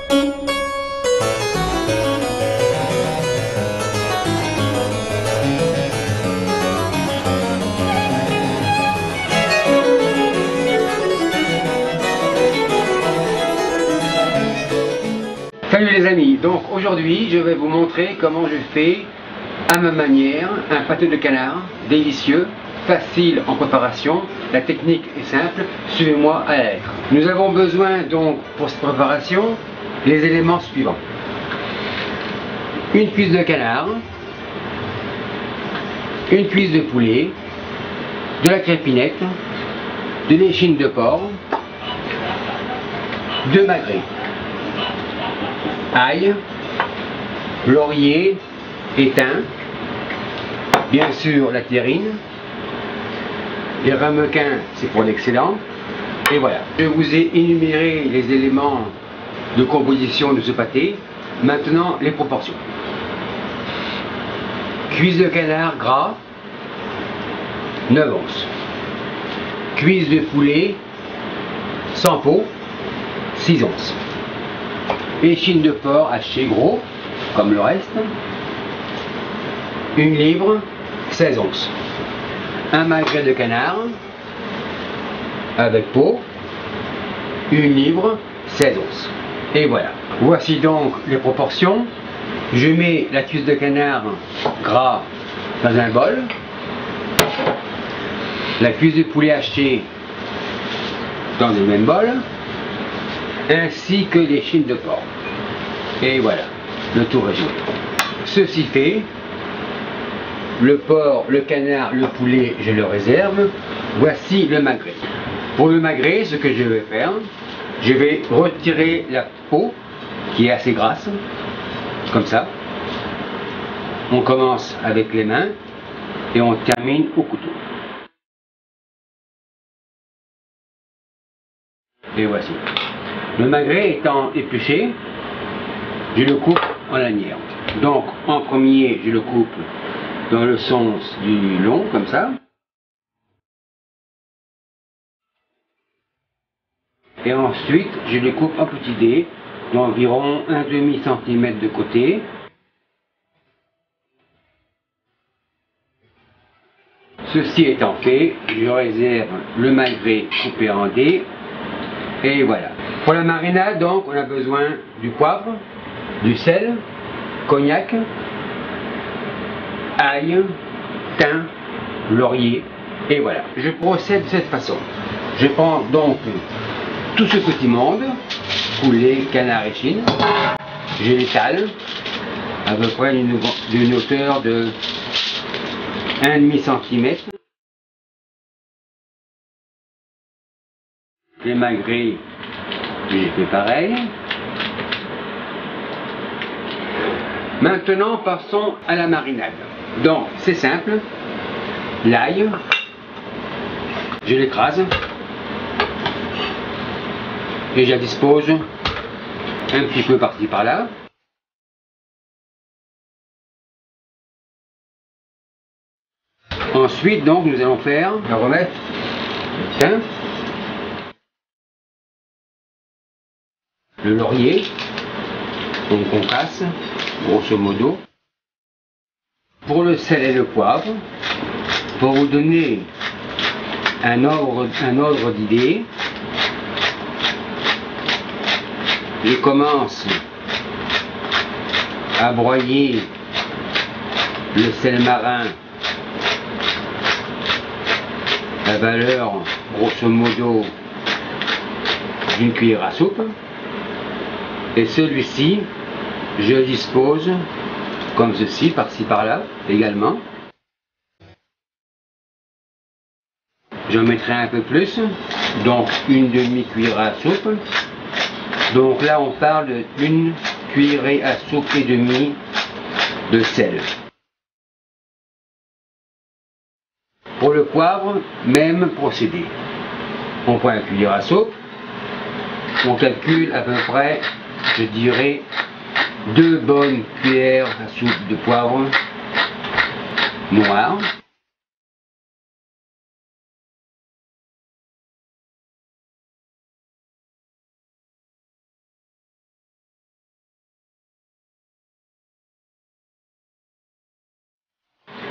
Salut les amis, donc aujourd'hui je vais vous montrer comment je fais à ma manière un pâté de canard délicieux, facile en préparation, la technique est simple, suivez-moi à la lettre. Nous avons besoin donc pour cette préparation les éléments suivants: une cuisse de canard, une cuisse de poulet, de la crépinette, de l'échine de porc, deux magrets, ail, laurier, étain, bien sûr la terrine, les ramequins c'est pour l'excellent, et voilà. Je vous ai énuméré les éléments de composition de ce pâté. Maintenant les proportions: cuisse de canard gras 9 onces, cuisse de poulet sans peau 6 onces, échine de porc haché gros, comme le reste, 1 livre 16 onces, un magret de canard avec peau, 1 livre 16 onces. Et voilà. Voici donc les proportions. Je mets la cuisse de canard gras dans un bol, la cuisse de poulet haché dans le même bol, ainsi que l'échine de porc. Et voilà, le tout résumé. Ceci fait, le porc, le canard, le poulet, je le réserve. Voici le magret. Pour le magret, ce que je vais faire, je vais retirer la peau qui est assez grasse, comme ça. On commence avec les mains et on termine au couteau. Et voici. Le magret étant épluché, je le coupe en lanières. Donc en premier, je le coupe dans le sens du long, comme ça. Et ensuite, je les coupe en petits dés d'environ 1,5 cm de côté. Ceci étant fait, je réserve le magret coupé en dés. Et voilà. Pour la marinade, donc, on a besoin du poivre, du sel, cognac, ail, thym, laurier, et voilà. Je procède de cette façon. Je prends donc tout ce petit monde, poulet, canard, échine, je l'étale à peu près d'une hauteur de 1,5 cm. Les magrets, j'ai fait pareil. Maintenant, passons à la marinade. Donc, c'est simple. L'ail, je l'écrase et je la dispose un petit peu par-ci par-là. Ensuite, donc, nous allons faire la remettre le thym, le laurier, donc on casse, grosso modo. Pour le sel et le poivre, pour vous donner un ordre d'idée, je commence à broyer le sel marin à valeur grosso modo d'une cuillère à soupe, et celui-ci je le dispose comme ceci, par-ci par-là également. J'en mettrai un peu plus, donc une demi-cuillère à soupe. Donc là on parle d'une cuillerée à soupe et demie de sel. Pour le poivre, même procédé. On prend une cuillère à soupe, on calcule à peu près, je dirais, 2 bonnes cuillères à soupe de poivre noir.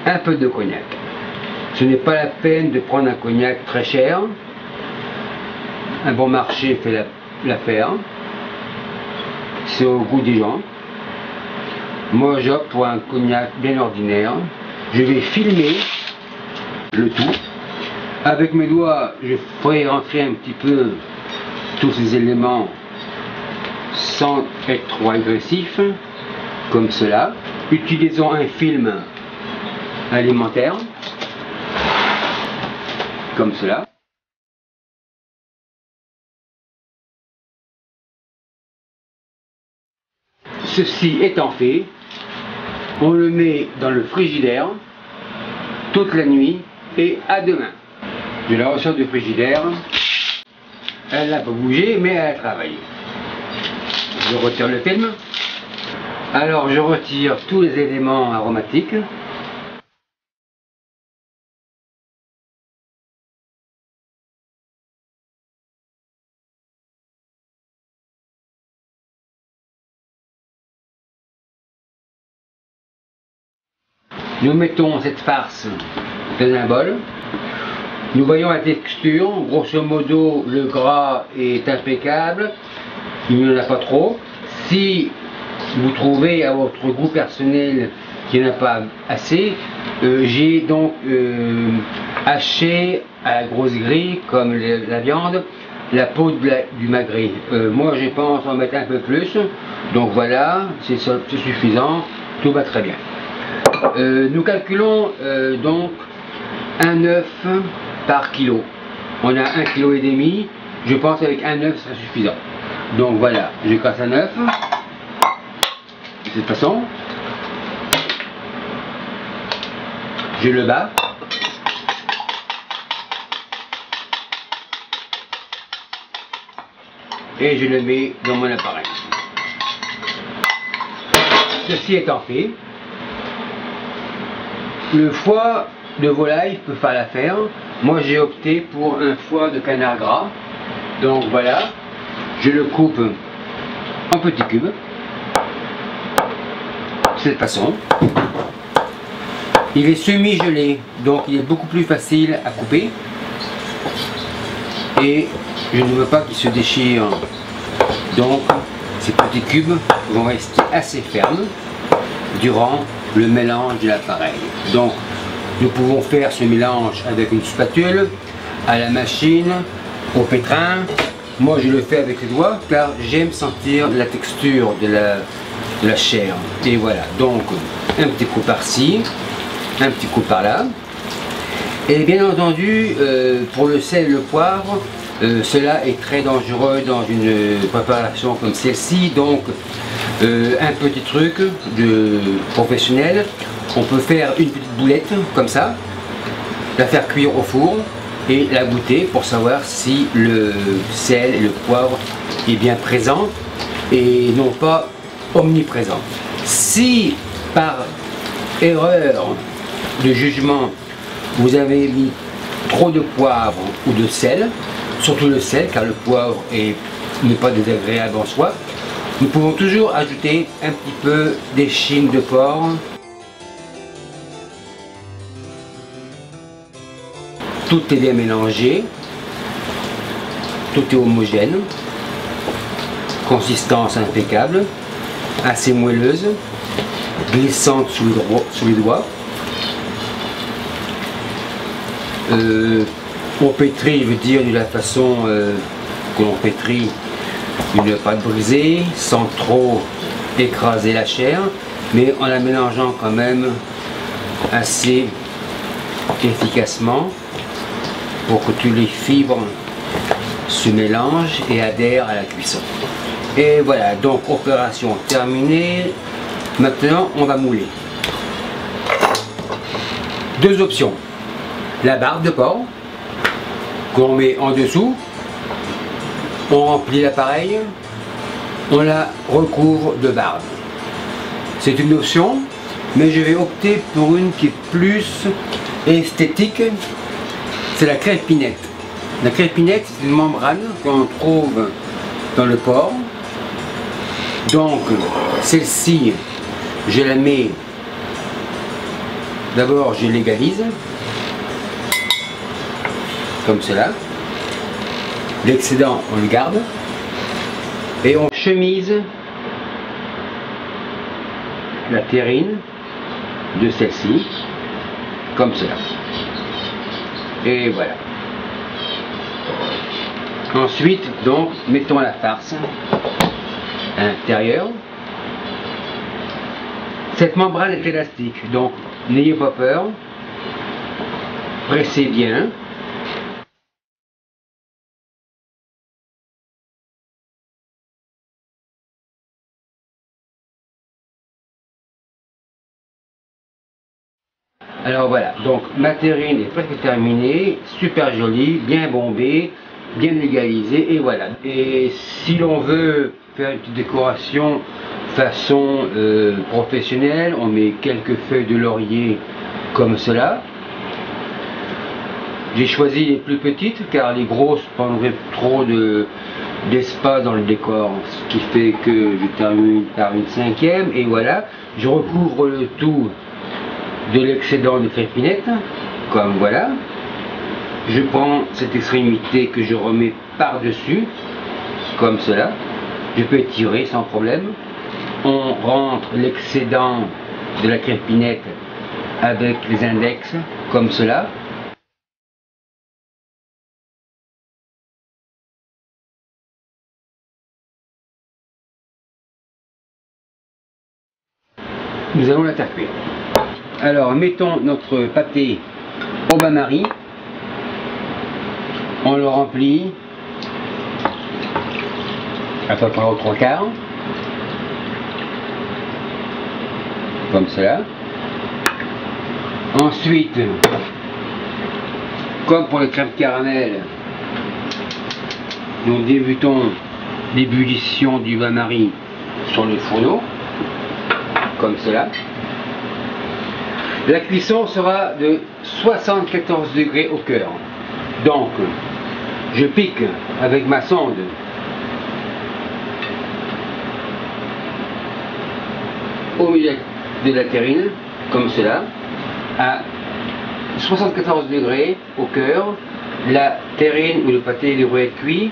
un peu de cognac. Ce n'est pas la peine de prendre un cognac très cher. Un bon marché fait l'affaire. C'est au goût des gens. Moi j'opte pour un cognac bien ordinaire. Je vais filmer le tout. Avec mes doigts, je ferai rentrer un petit peu tous ces éléments sans être trop agressif, comme cela. Utilisons un film alimentaire, comme cela. Ceci étant fait, on le met dans le frigidaire toute la nuit et à demain. Je la ressors du frigidaire. Elle n'a pas bougé, mais elle a travaillé. Je retire le film. Alors je retire tous les éléments aromatiques. Nous mettons cette farce dans un bol. Nous voyons la texture. Grosso modo, le gras est impeccable. Il n'y en a pas trop. Si vous trouvez à votre goût personnel qu'il n'y en a pas assez, j'ai donc haché à la grosse grille, comme la viande, la peau du magret. Moi, je pense en mettre un peu plus. Donc voilà, c'est suffisant. Tout va très bien. Nous calculons donc un œuf par kilo. On a 1,5 kg. Je pense qu'avec un œuf, ça sera suffisant. Donc voilà, je casse un œuf de cette façon. Je le bats. Et je le mets dans mon appareil. Ceci étant fait, le foie de volaille peut faire l'affaire. Moi j'ai opté pour un foie de canard gras. Donc voilà, je le coupe en petits cubes. De cette façon. Il est semi-gelé, donc il est beaucoup plus facile à couper. Et je ne veux pas qu'il se déchire. Donc ces petits cubes vont rester assez fermes durant le mélange de l'appareil. Donc nous pouvons faire ce mélange avec une spatule, à la machine, au pétrin. Moi je le fais avec les doigts car j'aime sentir la texture de la chair. Et voilà, donc un petit coup par-ci, un petit coup par-là. Et bien entendu, pour le sel et le poivre, cela est très dangereux dans une préparation comme celle-ci. Donc un petit truc de professionnel, on peut faire une petite boulette comme ça, la faire cuire au four et la goûter pour savoir si le sel et le poivre est bien présent et non pas omniprésent. Si par erreur de jugement vous avez mis trop de poivre ou de sel, surtout le sel car le poivre n'est pas désagréable en soi, nous pouvons toujours ajouter un petit peu d'échine de porc. Tout est bien mélangé, tout est homogène, consistance impeccable, assez moelleuse, glissante sous les doigts. On pétrit veut dire de la façon que l'on pétrit une pâte brisée sans trop écraser la chair, mais en la mélangeant quand même assez efficacement pour que toutes les fibres se mélangent et adhèrent à la cuisson. Et voilà, donc opération terminée. Maintenant on va mouler. Deux options. La barbe de porc qu'on met en dessous, on remplit l'appareil, on la recouvre de barbe. C'est une option, mais je vais opter pour une qui est plus esthétique, c'est la crépinette. La crépinette, c'est une membrane qu'on trouve dans le porc. Donc celle-ci, je la mets D'abord, je légalise, comme cela. L'excédent, on le garde. Et on chemise la terrine de celle-ci, comme cela. Et voilà. Ensuite, donc, mettons la farce à l'intérieur. Cette membrane est élastique, donc n'ayez pas peur. Pressez bien. Alors voilà, donc ma terrine est presque terminée, super jolie, bien bombée, bien égalisée, et voilà. Et si l'on veut faire une petite décoration façon professionnelle, on met quelques feuilles de laurier comme cela. J'ai choisi les plus petites car les grosses prendraient trop d'espace dans le décor, ce qui fait que je termine par une cinquième, et voilà, je recouvre le tout de l'excédent de crépinette, comme voilà. Je prends cette extrémité que je remets par-dessus, comme cela. Je peux étirer sans problème. On rentre l'excédent de la crépinette avec les index, comme cela. Nous allons la faire cuire. Alors, mettons notre pâté au bain-marie. On le remplit à peu près aux 3/4. Comme cela. Ensuite, comme pour les crèmes caramel, nous débutons l'ébullition du bain-marie sur le fourneau. Comme cela. La cuisson sera de 74 degrés au cœur. Donc, je pique avec ma sonde au milieu de la terrine, comme cela, à 74 degrés au cœur. La terrine ou le pâté devrait être cuit.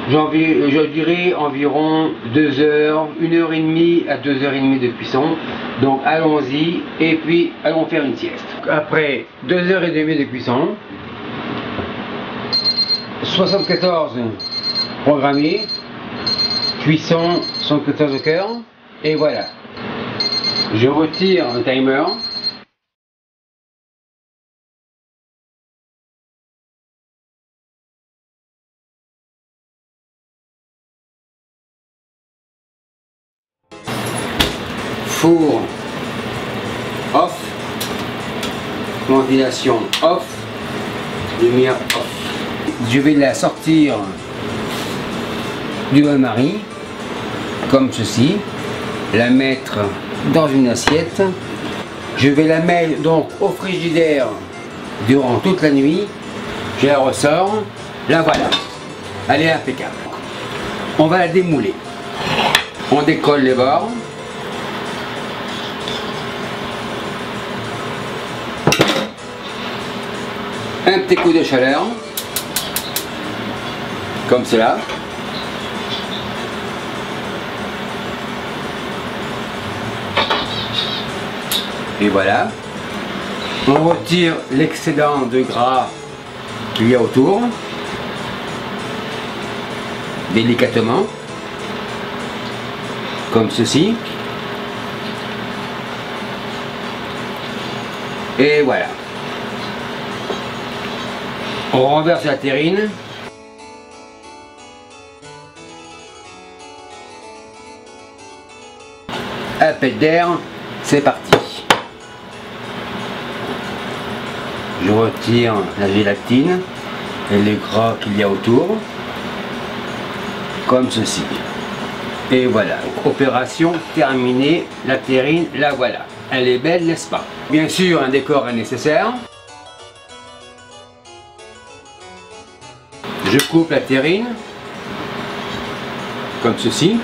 Je dirais environ 2 heures, 1h30 à 2h30 de cuisson. Donc allons-y et puis allons faire une sieste. Après 2h30 de cuisson, 74 programmé, cuisson 74 au cœur, et voilà. Je retire le timer. Four off, ventilation off, lumière off. Je vais la sortir du bain-marie comme ceci, la mettre dans une assiette. Je vais la mettre donc au frigidaire durant toute la nuit. Je la ressors, la voilà, elle est impeccable. On va la démouler. On décolle les bords. Un petit coup de chaleur, comme cela. Et voilà. On retire l'excédent de gras qu'il y a autour, délicatement, comme ceci. Et voilà. On renverse la terrine. Appel d'air, c'est parti. Je retire la gélatine et les gras qu'il y a autour, comme ceci. Et voilà, opération terminée, la terrine, la voilà. Elle est belle, n'est-ce pas? Bien sûr, un décor est nécessaire. Je coupe la terrine, comme ceci.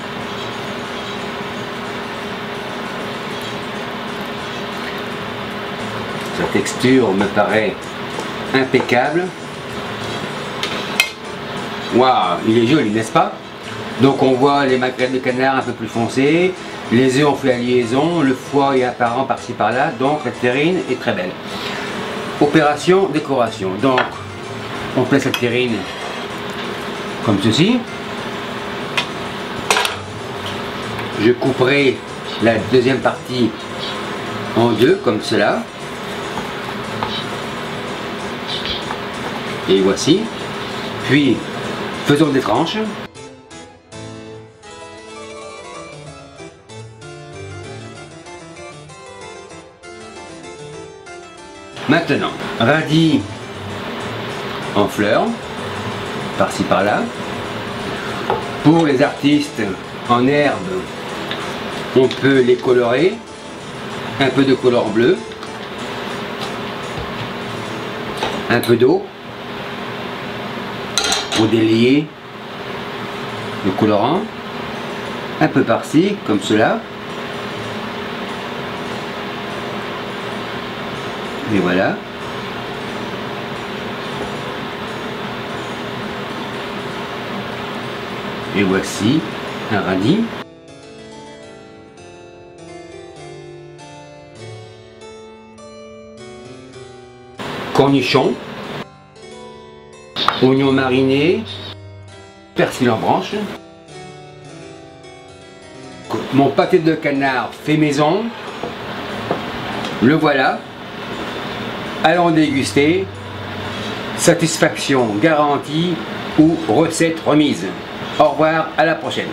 Sa texture me paraît impeccable. Waouh, il est joli, n'est-ce pas? Donc on voit les maquerettes de canard un peu plus foncées, les œufs ont fait la liaison, le foie est apparent par-ci par-là, donc la terrine est très belle. Opération décoration. Donc on place la terrine comme ceci. Je couperai la deuxième partie en deux comme cela. Et voici. Puis faisons des tranches. Maintenant, radis en fleurs, par-ci par-là. Pour les artistes en herbe, on peut les colorer. Un peu de colorant bleu, un peu d'eau pour délier le colorant, un peu par-ci, comme cela. Et voilà. Et voici un radis. Cornichons, oignons marinés, persil en branche. Mon pâté de canard fait maison, le voilà. Allons déguster. Satisfaction garantie ou recette remise. Au revoir, à la prochaine.